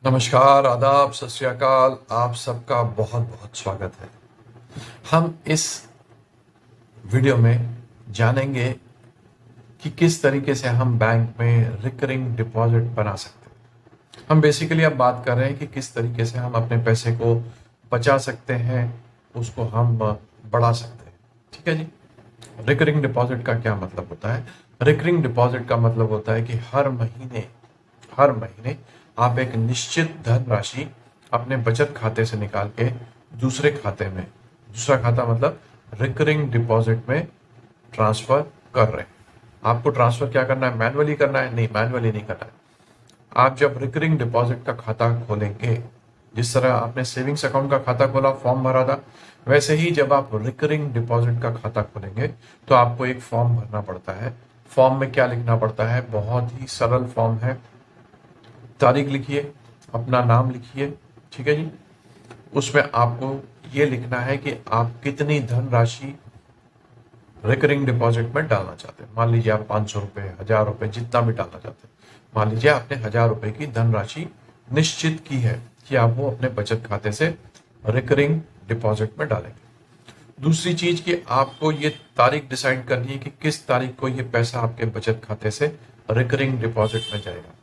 नमस्कार, आदाब, सत श्री अकाल। आप सबका बहुत बहुत स्वागत है। हम इस वीडियो में जानेंगे कि किस तरीके से हम बैंक में रिकरिंग डिपॉजिट बना सकते हैं। हम बेसिकली अब बात कर रहे हैं कि किस तरीके से हम अपने पैसे को बचा सकते हैं, उसको हम बढ़ा सकते हैं। ठीक है जी। रिकरिंग डिपॉजिट का क्या मतलब होता है? रिकरिंग डिपॉजिट का मतलब होता है कि हर महीने आप एक निश्चित धनराशि अपने बचत खाते से निकाल के दूसरे खाते में, दूसरा खाता मतलब रिकरिंग डिपॉजिट में ट्रांसफर कर रहे हैं। आपको ट्रांसफर क्या करना है? मैनुअली करना है? नहीं, मैनुअली नहीं करना है। आप जब रिकरिंग डिपॉजिट का खाता खोलेंगे, जिस तरह आपने सेविंग्स अकाउंट का खाता खोला, फॉर्म भरा था, वैसे ही जब आप रिकरिंग डिपॉजिट का खाता खोलेंगे तो आपको एक फॉर्म भरना पड़ता है। फॉर्म में क्या लिखना पड़ता है? बहुत ही सरल फॉर्म है। तारीख लिखिए, अपना नाम लिखिए, ठीक है जी। उसमें आपको ये लिखना है कि आप कितनी धनराशि रिकरिंग डिपॉजिट में डालना चाहते हैं। मान लीजिए आप 500 रुपये, 1000 रुपये, जितना भी डालना चाहते हैं। मान लीजिए आपने 1000 रुपये की धनराशि निश्चित की है कि आप वो अपने बचत खाते से रिकरिंग डिपॉजिट में डालेंगे। दूसरी चीज कि आपको ये तारीख डिसाइड करनी है कि किस तारीख को ये पैसा आपके बचत खाते से रिकरिंग डिपॉजिट में जाएगा।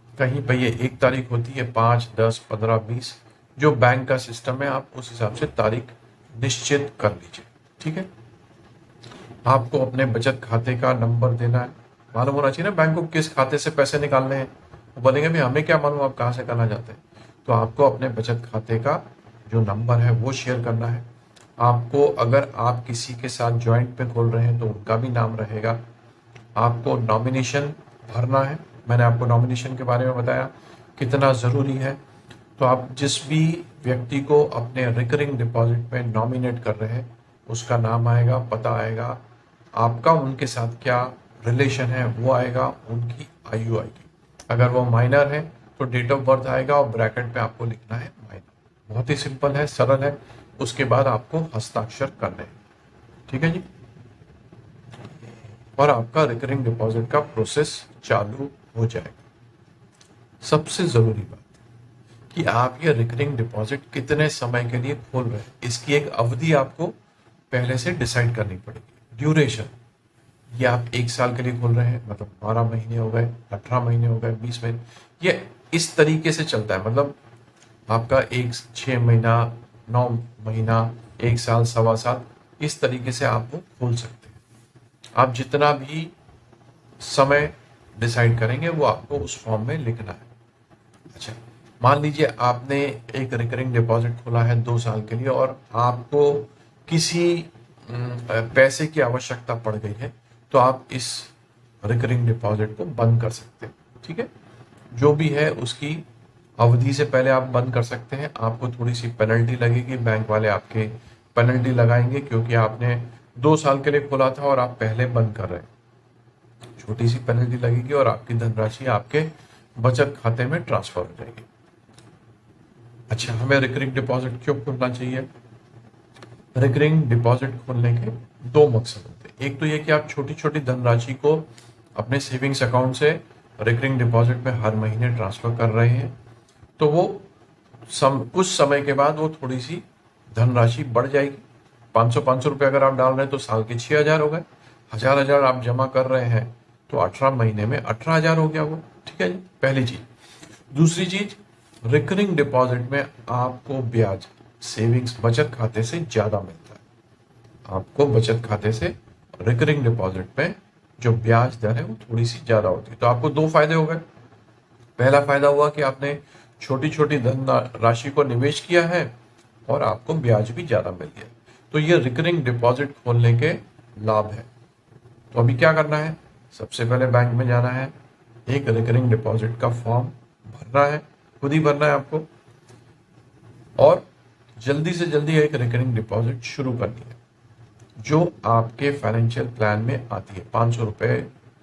कहीं पे ये 1 तारीख होती है, 5, 10, 15, 20, जो बैंक का सिस्टम है, आप उस हिसाब से तारीख निश्चित कर लीजिए। ठीक है। आपको अपने बचत खाते का नंबर देना है। मालूम होना चाहिए ना बैंक को किस खाते से पैसे निकालने हैं। वो बोलेंगे भाई हमें क्या मालूम आप कहाँ से करना चाहते हैं। तो आपको अपने बचत खाते का जो नंबर है वो शेयर करना है। आपको, अगर आप किसी के साथ ज्वाइंट में खोल रहे हैं तो उनका भी नाम रहेगा। आपको नॉमिनेशन भरना है। मैंने आपको नॉमिनेशन के बारे में बताया कितना ज़रूरी है। तो आप जिस भी व्यक्ति को अपने रिकरिंग डिपॉजिट में नॉमिनेट कर रहे हैं उसका नाम आएगा, पता आएगा, आपका उनके साथ क्या रिलेशन है वो आएगा, उनकी आयु आएगी। अगर वो माइनर है तो डेट ऑफ बर्थ आएगा और ब्रैकेट में आपको लिखना है माइनर। बहुत ही सिंपल है, सरल है। उसके बाद आपको हस्ताक्षर करने हैं। ठीक है जी। और आपका रिकरिंग डिपॉजिट का प्रोसेस चालू हो जाएगा। सबसे जरूरी बात कि आप ये रिकरिंग डिपॉजिट कितने समय के लिए खोल रहे हैं, इसकी एक अवधि आपको पहले से डिसाइड करनी पड़ेगी। ड्यूरेशन, ये आप 1 साल के लिए खोल रहे हैं मतलब 12 महीने हो गए, 18 महीने हो गए, 20 महीने, ये इस तरीके से चलता है। मतलब आपका 6 महीना, 9 महीना, 1 साल, 1.25 साल, इस तरीके से आप वो खोल सकते हैं। आप जितना भी समय डिसाइड करेंगे वो आपको उस फॉर्म में लिखना है। अच्छा, मान लीजिए आपने एक रिकरिंग डिपॉजिट खोला है 2 साल के लिए और आपको किसी पैसे की आवश्यकता पड़ गई है, तो आप इस रिकरिंग डिपॉजिट को बंद कर सकते हैं। ठीक है। जो भी है उसकी अवधि से पहले आप बंद कर सकते हैं। आपको थोड़ी सी पेनल्टी लगेगी, बैंक वाले आपके पेनल्टी लगाएंगे क्योंकि आपने 2 साल के लिए खोला था और आप पहले बंद कर रहे हैं। छोटी सी पेनल्टी लगेगी और आपकी धनराशि आपके बचत खाते में ट्रांसफर हो जाएगी। अच्छा, हमें रिकरिंग डिपॉजिट क्यों खोलना चाहिए? रिकरिंग डिपॉजिट खोलने के 2 मकसद होते हैं। एक तो ये कि आप छोटी छोटी धनराशि को अपने सेविंग्स अकाउंट से रिकरिंग डिपॉजिट में हर महीने ट्रांसफर कर रहे हैं, तो वो कुछ समय के बाद वो थोड़ी सी धनराशि बढ़ जाएगी। 500 रुपये अगर आप डाल रहे हैं तो साल के 6,000 हो गए। 1,000 आप जमा कर रहे हैं तो 18 महीने में 18,000 हो गया वो। ठीक है जी, पहली चीज। दूसरी चीज, रिकरिंग डिपॉजिट में आपको ब्याज सेविंग्स बचत खाते से ज्यादा मिलता है। आपको बचत खाते से रिकरिंग डिपॉजिट में जो ब्याज दर है वो थोड़ी सी ज्यादा होती है। तो आपको 2 फायदे हो गए। पहला फायदा हुआ कि आपने छोटी छोटी धन राशि को निवेश किया है और आपको ब्याज भी ज्यादा मिल गया। तो ये रिकरिंग डिपॉजिट खोलने के लाभ है। तो अभी क्या करना है? सबसे पहले बैंक में जाना है, एक रिकरिंग डिपॉजिट का फॉर्म भरना है, खुद ही भरना है आपको, और जल्दी से जल्दी एक रिकरिंग डिपॉजिट शुरू करनी है जो आपके फाइनेंशियल प्लान में आती है। 500 रुपये,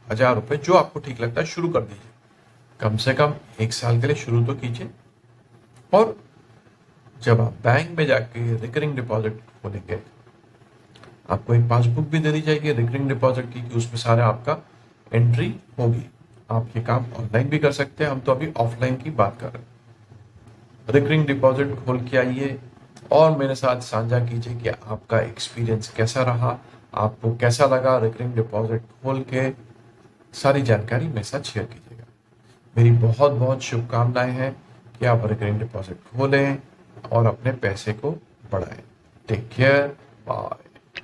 1,000 रुपये, जो आपको ठीक लगता है शुरू कर दीजिए। कम से कम 1 साल के लिए शुरू तो कीजिए। और जब आप बैंक में जाके रिकरिंग डिपॉजिट खोलेंगे, आपको एक पासबुक भी दे दी जाएगी रिकरिंग डिपॉजिट की, कि उसमें सारा आपका एंट्री होगी। आप ये काम ऑनलाइन भी कर सकते हैं, हम तो अभी ऑफलाइन की बात कर रहे हैं। रिकरिंग डिपॉजिट खोल के आइए और मेरे साथ साझा कीजिए कि आपका एक्सपीरियंस कैसा रहा, आपको कैसा लगा रिकरिंग डिपॉजिट खोल के। सारी जानकारी मेरे साथ शेयर कीजिएगा। मेरी बहुत बहुत शुभकामनाएं हैं कि आप रिकरिंग डिपॉजिट खोलें और अपने पैसे को बढ़ाएं। Take care, bye.